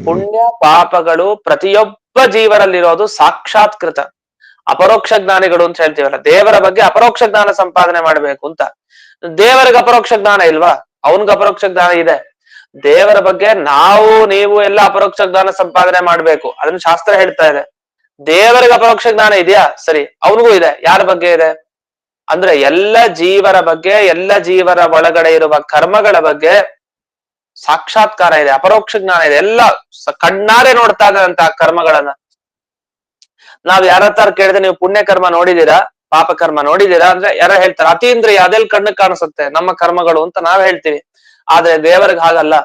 ಪುಣ್ಯ ಪಾಪಗಳು ಪ್ರತಿಯೊಬ್ಬ ಜೀವನಲ್ಲಿರೋದು ಸಾಕ್ಷಾತ್ಕೃತ. ಅಪರೋಕ್ಷ ಜ್ಞಾನಿಗಳು ಅಂತ ಹೇಳ್ತೀವಲ್ಲ, ದೇವರ ಬಗ್ಗೆ ಅಪರೋಕ್ಷ ಜ್ಞಾನ ಸಂಪಾದನೆ ಮಾಡ್ಬೇಕು ಅಂತ. ದೇವರಿಗೆ ಅಪರೋಕ್ಷ ಜ್ಞಾನ ಇಲ್ವಾ? ಅವನ್ಗೆ ಅಪರೋಕ್ಷ ಜ್ಞಾನ ಇದೆ. ದೇವರ ಬಗ್ಗೆ ನಾವು ನೀವು ಎಲ್ಲ ಅಪರೋಕ್ಷ ಜ್ಞಾನ ಸಂಪಾದನೆ ಮಾಡ್ಬೇಕು, ಅದನ್ನ ಶಾಸ್ತ್ರ ಹೇಳ್ತಾ ಇದೆ. ದೇವರಿಗೆ ಅಪರೋಕ್ಷ ಜ್ಞಾನ ಇದೆಯಾ? ಸರಿ, ಅವನಿಗೂ ಇದೆ. ಯಾರ ಬಗ್ಗೆ ಇದೆ ಅಂದ್ರೆ, ಎಲ್ಲ ಜೀವರ ಬಗ್ಗೆ, ಎಲ್ಲ ಜೀವರ ಒಳಗಡೆ ಇರುವ ಕರ್ಮಗಳ ಬಗ್ಗೆ ಸಾಕ್ಷಾತ್ಕಾರ ಇದೆ, ಅಪರೋಕ್ಷ ಜ್ಞಾನ ಇದೆ. ಎಲ್ಲ ಕಣ್ಣಾರೆ ನೋಡ್ತಾ ಇದ್ದಂತಹ ಕರ್ಮಗಳನ್ನ ನಾವ್ ಯಾರ ಹತ್ರ ಕೇಳಿದ್ರೆ, ನೀವು ಪುಣ್ಯ ಕರ್ಮ ನೋಡಿದೀರಾ, ಪಾಪ ಕರ್ಮ ನೋಡಿದೀರಾ ಅಂದ್ರೆ ಯಾರ ಹೇಳ್ತಾರೆ, ಅತೀಂದ್ರಿಯ, ಅದೆಲ್ಲಿ ಕಣ್ಣು ಕಾಣಿಸುತ್ತೆ ನಮ್ಮ ಕರ್ಮಗಳು ಅಂತ ನಾವ್ ಹೇಳ್ತೀವಿ. ಆದ್ರೆ ದೇವರಿಗೆ ಹಾಗಲ್ಲ.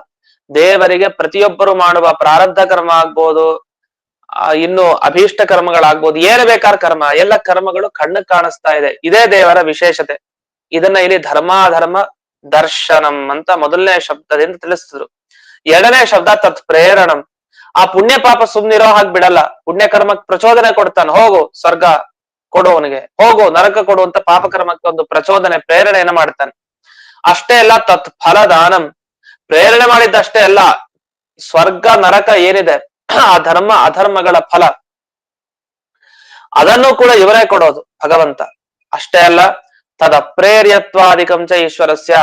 ದೇವರಿಗೆ ಪ್ರತಿಯೊಬ್ಬರು ಮಾಡುವ ಪ್ರಾರಬ್ಧ ಕರ್ಮ ಆಗ್ಬೋದು, ಇನ್ನು ಅಭೀಷ್ಟ ಕರ್ಮಗಳಾಗ್ಬೋದು, ಏನ್ ಬೇಕಾದ ಕರ್ಮ, ಎಲ್ಲ ಕರ್ಮಗಳು ಕಣ್ಣು ಕಾಣಿಸ್ತಾ ಇದೆ. ಇದೇ ದೇವರ ವಿಶೇಷತೆ. ಇದನ್ನ ಇಲ್ಲಿ ಧರ್ಮಾಧರ್ಮ ದರ್ಶನಂ ಅಂತ ಮೊದಲನೇ ಶಬ್ದದಿಂದ ತಿಳಿಸಿದ್ರು. ಎರಡನೇ ಶಬ್ದ ತತ್ ಪ್ರೇರಣಂ. ಆ ಪುಣ್ಯ ಪಾಪ ಸುಮ್ನಿರೋ ಹಾಗೆ ಬಿಡಲ್ಲ, ಪುಣ್ಯ ಕರ್ಮಕ್ಕೆ ಪ್ರಚೋದನೆ ಕೊಡ್ತಾನೆ. ಹೋಗು ಸ್ವರ್ಗ ಕೊಡು ಅವನಿಗೆ, ಹೋಗು ನರಕ ಕೊಡು ಅಂತ ಪಾಪಕರ್ಮಕ್ಕೆ ಒಂದು ಪ್ರಚೋದನೆ ಪ್ರೇರಣೆಯನ್ನ ಮಾಡ್ತಾನೆ. ಅಷ್ಟೇ ಅಲ್ಲ, ತತ್ ಫಲದಾನಂ, ಪ್ರೇರಣೆ ಮಾಡಿದ್ದಷ್ಟೇ ಅಲ್ಲ, ಸ್ವರ್ಗ ನರಕ ಏನಿದೆ ಆ ಧರ್ಮ ಅಧರ್ಮಗಳ ಫಲ ಅದನ್ನು ಕೂಡ ಇವರೇ ಕೊಡೋದು ಭಗವಂತ. ಅಷ್ಟೇ ಅಲ್ಲ, ತದಪ್ರೇರ್ಯತ್ವಾದಿಕಂಚ ಈಶ್ವರಸ್ಯ,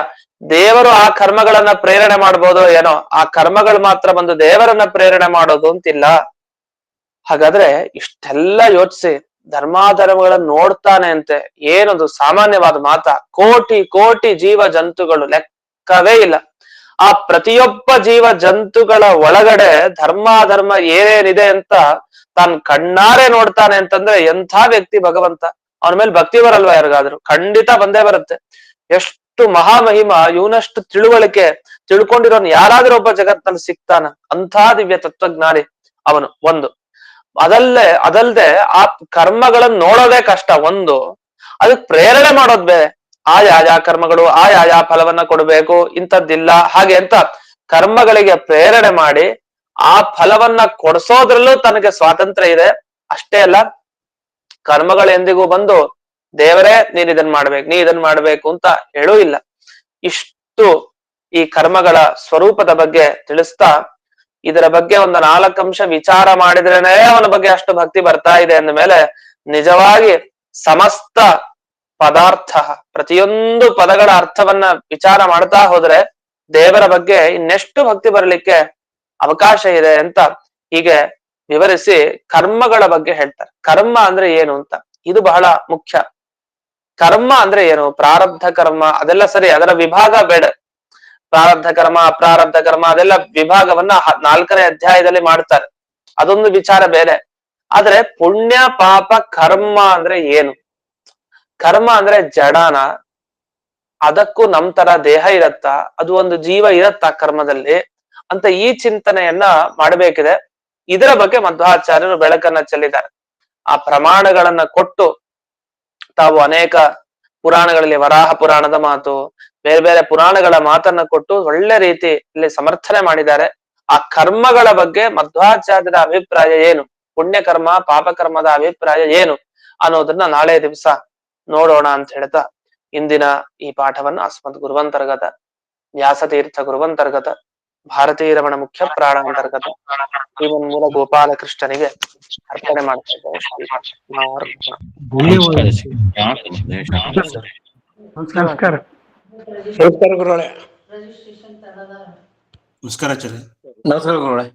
ದೇವರು ಆ ಕರ್ಮಗಳನ್ನ ಪ್ರೇರಣೆ ಮಾಡ್ಬೋದು ಏನೋ, ಆ ಕರ್ಮಗಳು ಮಾತ್ರ ಬಂದು ದೇವರನ್ನ ಪ್ರೇರಣೆ ಮಾಡೋದು ಅಂತಿಲ್ಲ. ಹಾಗಾದ್ರೆ ಇಷ್ಟೆಲ್ಲ ಯೋಚಿಸಿ ಧರ್ಮಾಧರ್ಮಗಳನ್ನ ನೋಡ್ತಾನೆ ಅಂತೆ, ಏನೊಂದು ಸಾಮಾನ್ಯವಾದ ಮಾತ. ಕೋಟಿ ಕೋಟಿ ಜೀವ ಜಂತುಗಳು, ಲೆಕ್ಕವೇ ಇಲ್ಲ. ಆ ಪ್ರತಿಯೊಬ್ಬ ಜೀವ ಜಂತುಗಳ ಒಳಗಡೆ ಧರ್ಮಾಧರ್ಮ ಏನೇನಿದೆ ಅಂತ ತಾನ್ ಕಣ್ಣಾರೆ ನೋಡ್ತಾನೆ ಅಂತಂದ್ರೆ ಎಂಥ ವ್ಯಕ್ತಿ ಭಗವಂತ. ಅವನ ಮೇಲೆ ಭಕ್ತಿ ಬರಲ್ವಾ ಯಾರಿಗಾದ್ರು? ಖಂಡಿತ ಬಂದೇ ಬರುತ್ತೆ. ಎಷ್ಟು ಮಹಾಮಹಿಮ, ಇವನಷ್ಟು ತಿಳುವಳಿಕೆ ತಿಳ್ಕೊಂಡಿರೋನ್ ಯಾರಾದ್ರೂ ಒಬ್ಬ ಜಗತ್ನಲ್ಲಿ ಸಿಗ್ತಾನ? ಅಂಥ ದಿವ್ಯ ತತ್ವಜ್ಞಾನಿ ಅವನು. ಒಂದು ಅದಲ್ದೆ ಆ ಕರ್ಮಗಳನ್ನ ನೋಡೋದೇ ಕಷ್ಟ ಒಂದು, ಅದಕ್ ಪ್ರೇರಣೆ ಮಾಡೋದ್ ಬೇರೆ. ಆ ಯಾವ ಕರ್ಮಗಳು ಆ ಯಾವ ಫಲವನ್ನ ಕೊಡ್ಬೇಕು ಇಂಥದ್ದಿಲ್ಲ ಹಾಗೆ ಅಂತ ಕರ್ಮಗಳಿಗೆ ಪ್ರೇರಣೆ ಮಾಡಿ ಆ ಫಲವನ್ನ ಕೊಡ್ಸೋದ್ರಲ್ಲೂ ತನಗೆ ಸ್ವಾತಂತ್ರ್ಯ ಇದೆ. ಅಷ್ಟೇ ಅಲ್ಲ, ಕರ್ಮಗಳು ಎಂದಿಗೂ ಬಂದು ದೇವರೇ ನೀನ್ ಇದನ್ ಮಾಡ್ಬೇಕು, ನೀ ಇದನ್ ಮಾಡ್ಬೇಕು ಅಂತ ಹೇಳೂ ಇಲ್ಲ. ಇಷ್ಟು ಈ ಕರ್ಮಗಳ ಸ್ವರೂಪದ ಬಗ್ಗೆ ತಿಳಿಸ್ತಾ, ಇದರ ಬಗ್ಗೆ ಒಂದು 4 ಅಂಶ ವಿಚಾರ ಮಾಡಿದ್ರೇನೆ ಅವನ ಬಗ್ಗೆ ಅಷ್ಟು ಭಕ್ತಿ ಬರ್ತಾ ಇದೆ ಅಂದ ಮೇಲೆ ನಿಜವಾಗಿ ಸಮಸ್ತ ಪದಾರ್ಥ, ಪ್ರತಿಯೊಂದು ಪದಗಳ ಅರ್ಥವನ್ನ ವಿಚಾರ ಮಾಡ್ತಾ ಹೋದ್ರೆ ದೇವರ ಬಗ್ಗೆ ಇನ್ನೆಷ್ಟು ಭಕ್ತಿ ಬರಲಿಕ್ಕೆ ಅವಕಾಶ ಇದೆ ಅಂತ ಹೀಗೆ ವಿವರಿಸಿ ಕರ್ಮಗಳ ಬಗ್ಗೆ ಹೇಳ್ತಾರೆ. ಕರ್ಮ ಅಂದ್ರೆ ಏನು ಅಂತ, ಇದು ಬಹಳ ಮುಖ್ಯ. ಕರ್ಮ ಅಂದ್ರೆ ಏನು? ಪ್ರಾರಬ್ಧ ಕರ್ಮ ಅದೆಲ್ಲ ಸರಿ, ಅದರ ವಿಭಾಗ ಬೇಡ. ಪ್ರಾರಬ್ಧ ಕರ್ಮ ಅಪ್ರಾರಬ್ಧ ಕರ್ಮ ಅದೆಲ್ಲ ವಿಭಾಗವನ್ನ 4ನೇ ಅಧ್ಯಾಯದಲ್ಲಿ ಮಾಡ್ತಾರೆ, ಅದೊಂದು ವಿಚಾರ ಬೇರೆ. ಆದ್ರೆ ಪುಣ್ಯ ಪಾಪ ಕರ್ಮ ಅಂದ್ರೆ ಏನು? ಕರ್ಮ ಅಂದ್ರೆ ಜಡಾನ, ಅದಕ್ಕೂ ನಮ್ ತರ ದೇಹ ಇರತ್ತ, ಅದು ಒಂದು ಜೀವ ಇರತ್ತ ಕರ್ಮದಲ್ಲಿ ಅಂತ ಈ ಚಿಂತನೆಯನ್ನ ಮಾಡಬೇಕಿದೆ. ಇದರ ಬಗ್ಗೆ ಮಧ್ವಾಚಾರ್ಯರು ಬೆಳಕನ್ನ ಚೆಲ್ಲಿದ್ದಾರೆ. ಆ ಪ್ರಮಾಣಗಳನ್ನ ಕೊಟ್ಟು ತಾವು ಅನೇಕ ಪುರಾಣಗಳಲ್ಲಿ ವರಾಹ ಪುರಾಣದ ಮಾತು, ಬೇರೆ ಬೇರೆ ಪುರಾಣಗಳ ಮಾತನ್ನ ಕೊಟ್ಟು ಒಳ್ಳೆ ರೀತಿ ಇಲ್ಲಿ ಸಮರ್ಥನೆ ಮಾಡಿದ್ದಾರೆ. ಆ ಕರ್ಮಗಳ ಬಗ್ಗೆ ಮಧ್ವಾಚಾರ್ಯರ ಅಭಿಪ್ರಾಯ ಏನು, ಪುಣ್ಯಕರ್ಮ ಪಾಪಕರ್ಮದ ಅಭಿಪ್ರಾಯ ಏನು ಅನ್ನೋದನ್ನ ನಾಳೆ ದಿವಸ ನೋಡೋಣ ಅಂತ ಹೇಳ್ತಾ ಇಂದಿನ ಈ ಪಾಠವನ್ನ ಅಸ್ಮದ್ ಗುರುವಂತರ್ಗತ ವ್ಯಾಸತೀರ್ಥ ಗುರುವಂತರ್ಗತ ಭಾರತೀಯ ರಮಣ ಮುಖ್ಯ ಪ್ರಾಣ ಅಂತರ್ಗತ ಶ್ರೀಮನ್ಮೂಲ ಗೋಪಾಲಕೃಷ್ಣನಿಗೆ ಅರ್ಪಣೆ ಮಾಡ್ತಾ ನಮಸ್ಕಾರ ನಮಸ್ಕಾರ ಗುರುಗಳೇ. ನಮಸ್ಕಾರ ಆಚಾರ್ಯ. ನಮಸ್ಕಾರ ಗುರುಗಳೇ.